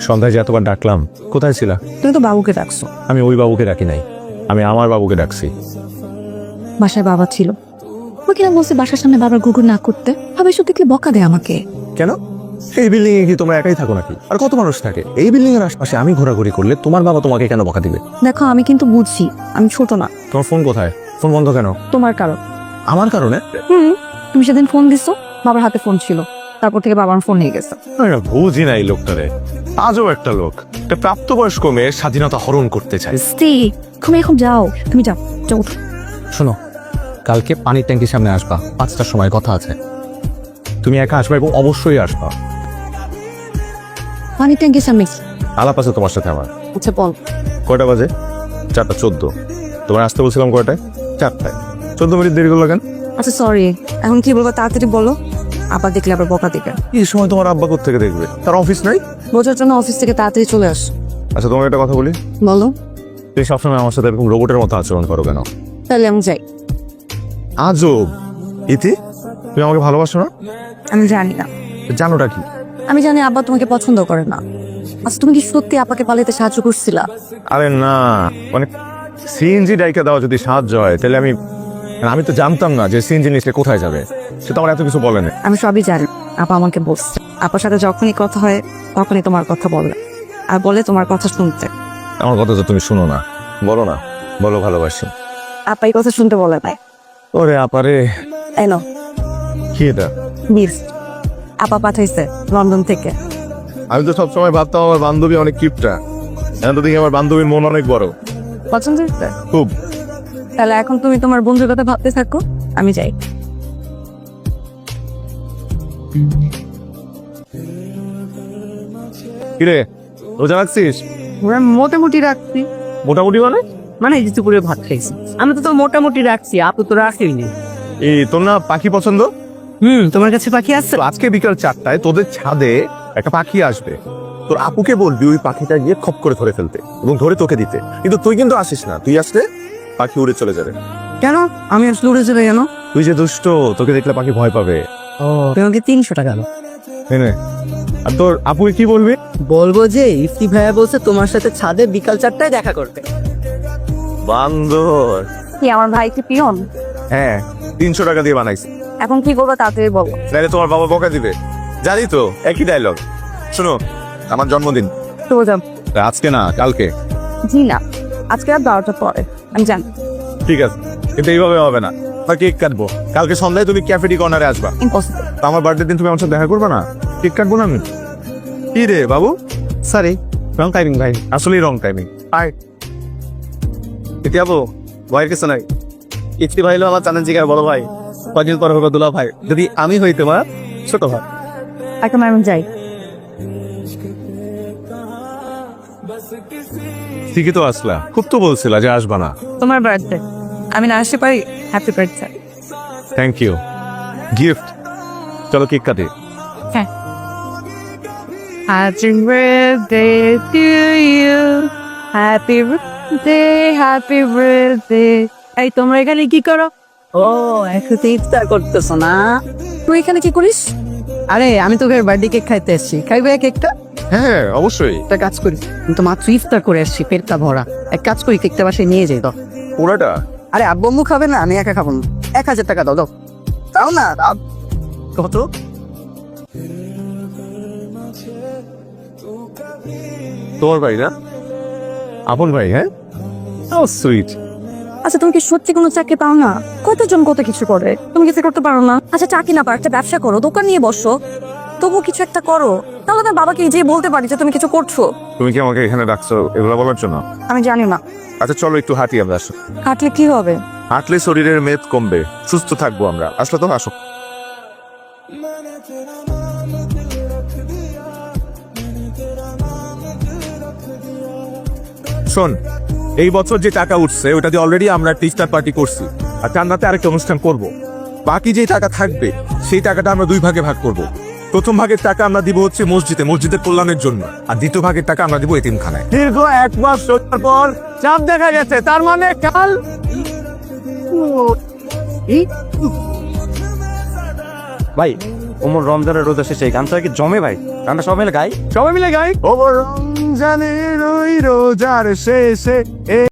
সন্ধ্যায় যে এতবার ডাকলাম, কোথায় ছিলা? তুমি তো বাবুকে ডাকছো। আমি ওই বাবুকে ডাকি নাই, আমি আমার বাবুকে ডাকছি। বাসায় বাবা ছিল, ওকে না বলছে বাসার সামনে বাবার গুগুর না করতে। ভাবে এসব দেখলে বকা দেয় আমাকে। কেন? এই বিল্ডিং এ কি তোমরা একাই থাকো নাকি? আর কত মানুষ থাকে? এই বিল্ডিং এর আশপাশে আমি ঘোরাঘুরি করলে তোমার বাবা তোমাকে কেন বকা দিবে? দেখো আমি কিন্তু বুঝছি আমি ছোট না। তোমার ফোন কোথায়? ফোন বন্ধ কেন? তোমার কারণ। আমার কারণে? তুমি সেদিন ফোন দিছো, বাবার হাতে ফোন ছিল, তারপর থেকে বাবার ফোন নিয়ে গেছে। আমি বুঝি না এই লোকটারে। আজও একটা লোক, একটা প্রাপ্তবয়স্ক মেয়ের স্বাধীনতা হরণ করতে চায়। তুমি এখন যাও, তুমি যাও যাও। শোনো, কালকে পানির ট্যাঙ্কির সামনে আসবা, 5টার সময় কথা আছে। তুমি একা আসবা এবং অবশ্যই আসবা। পানি ট্যাঙ্কির সামনে? আলাপ আছে তোমার সাথে আমার। আচ্ছা বল। কয়টা বাজে? 4:14। তোমার আসতে বলছিলাম কয়টায়? 4টায়। 14 মিনিট দেরি করলো কেন? আচ্ছা সরি, এখন কি বলবো তাড়াতাড়ি বলো, আবার দেখলে আবার বকা দিবে। এই সময় তোমার আব্বা কোত্থেকে দেখবে? তার অফিস নাই? বোঝার জন্য অফিস থেকে তাড়াতাড়ি চলে আস। আচ্ছা তোমাকে একটা কথা বলি, বলো। তুমি সবসময় আমার সাথে এরকম রোবটের মতো আচরণ করো কেন? তাহলে আমি যাই। আজব। ইতি, তুমি আমাকে ভালোবাসো না? আমি জানি না। জানোটা কি? আমি জানি আব্বা তোমাকে পছন্দ করে না। আচ্ছা তুমি কি সত্যি আপাকে পালাতে সাহায্য করছিলা? আরে না, মানে সিএনজি ডাইকা দেওয়া যদি সাহায্য হয় তাহলে আমি তো জানতাম না যে সিএনজি নিচে কোথায় যাবে, সেটা আমার এত কিছু বলে না। আমি সবই জানি, আপা আমাকে বলছে। আপার সাথে যখনই কথা হয় তখনই তোমার কথা বলে, আর বলে তোমার কথা শুনতে। আমার কথা তো তুমি শুনো না। বলো না, বলো ভালোবাসি। আপা এই কথা শুনতে বলে নাই। ওরে আপারে। এনো কি এটা? মিস আপা পাঠাইছে লন্ডন থেকে। আমি তো সবসময় ভাবতাম আমার বান্ধবী অনেক কিপটা, এখন তো দেখি আমার বান্ধবীর মন অনেক বড়। পছন্দ হয়েছে? খুব। তাহলে এখন তুমি তোমার বন্ধুর কথা ভাবতে থাকো, আমি যাই। কিরে, রোজা রাখছিস? মোটামুটি রাখছি। মোটামুটি মানে? মানে দুপুরে ভাত খাইছি। আমি তো মোটামুটি রাখছি, আপু তো রাখেনি। এই তোর না পাখি পছন্দ? তোমার কাছে পাখি আছে? তো আজকে বিকাল 4টায় তোদের ছাদে একটা পাখি আসবে। তোর আপুকে বলবি ওই পাখিটা গিয়ে খপ করে ধরে ফেলতে এবং ধরে তোকে দিতে, কিন্তু তুই কিন্তু আসিস না। তুই আসলে পাখি উড়ে চলে যাবে। কেন? আমি আসলে উড়ে যাবে কেন? তুই যে দুষ্ট, তোকে দেখলে পাখি ভয় পাবে। তোমাকে 300 টাকা দাও। নে। আর তোর আপুকে কি বলবি? বলবো যে ইফতি ভাইয়া বলছে তোমার সাথে ছাদে বিকাল 4টায় দেখা করতে। বান্দর। কি আমার ভাই কি পিয়ন? হ্যাঁ, 300 টাকা দিয়ে বানাইছি। এখন কি করবো তাড়াতাড়ি বলো। তাহলে তোমার বাবা বকা দিবে। জানি তো, একই ডায়লগ। শোনো, আমার জন্মদিন তো যাম। আজকে না, কালকে। জি না, আজকে রাত 12টার পরে। আমি জানি। ঠিক আছে, কিন্তু এইভাবে হবে না। বা কেক কাটবো কালকে সন্ধ্যায়, তুমি ক্যাফেটি কর্নারে আসবা। ইম্পসিবল। তা আমার বার্থডে দিন তুমি আমার সাথে দেখা করবে না? কেক কাটবো না আমি। কি রে বাবু? সরি, রং টাইমিং ভাই। আসলেই রং টাইমিং। আয়। ইতি আপু, ভয়ের কিছু নাই। ইতি ভাই হলো আমার চাঁদের জিগার বড় ভাই, কদিন পর হবে দুলা ভাই। যদি আমি হই তোমার ছোট ভাই। এখন আমি যাই। ঠিকই তো আসলা, খুব তো বলছিলা যে আসবা না। তোমার বার্থডে, আমি না আসতে পারি। Happy birthday. Thank you. Gift. চলো কেক কাটে। হ্যাঁ। Happy birthday to you. Happy birthday, happy birthday. এই তোমরা এখানে কি করো? ও এখন তো ইফতার করতেছো না? তুই এখানে কি করিস? আরে আমি তোকে বার্থডে কেক খাইতে এসেছি, খাইবে কেকটা? হ্যাঁ অবশ্যই। একটা কাজ করি, আমি তো মাত্র ইফতার করে এসেছি, পেটটা ভরা। এক কাজ করি, কেকটা বাসায় নিয়ে যাই। দাও পুরাটা। আরে আব্বু আম্মু খাবে না, আমি একা খাবো না। 1000 টাকা দাও। দাও দাও না। কত? তোমার ভাই না? আপন ভাই? হ্যাঁ, সুইট। আচ্ছা তুমি কি সত্যি কোনো চাকরি পাও না? কতজন কত কিছু করে, তুমি কিছু করতে পারো না? আচ্ছা চাকরি না পার একটা ব্যবসা করো, দোকান নিয়ে বসো, তবু কিছু একটা করো। তাহলে আমি বাবাকে যে বলতে পারি যে তুমি কিছু করছো। তুমি কি আমাকে এখানে ডাকছো এগুলো বলার জন্য? আমি জানি না। আচ্ছা চলো একটু হাঁটি আমরা। আসো। হাঁটলে কি হবে? হাঁটলে শরীরের মেদ কমবে, সুস্থ থাকবো আমরা। আসলে তো আসো। শোন, এই বছর যে টাকা উঠছে ওটা দিয়ে অলরেডি আমরা টিস্টার পার্টি করছি, আর চান্দাতে আরেকটা অনুষ্ঠান করব। বাকি যে টাকা থাকবে সেই টাকাটা আমরা 2 ভাগে ভাগ করব। প্রথম ভাগের টাকা আমরা দিব হচ্ছে মসজিদের কল্যাণের জন্য, আর দ্বিতীয় ভাগের টাকা আমরা দিব এতিমখানায়। দীর্ঘ 1 মাস চলার পর চাপ দেখা গেছে, তার মানে কাল। ভাই ওমর রমজানের রোজা শেষে এই গানটা কি জমে ভাই, গানটা সবাই মিলে গাই, সবাই মিলে গাই। ও রমজানের ওই রোজার শেষে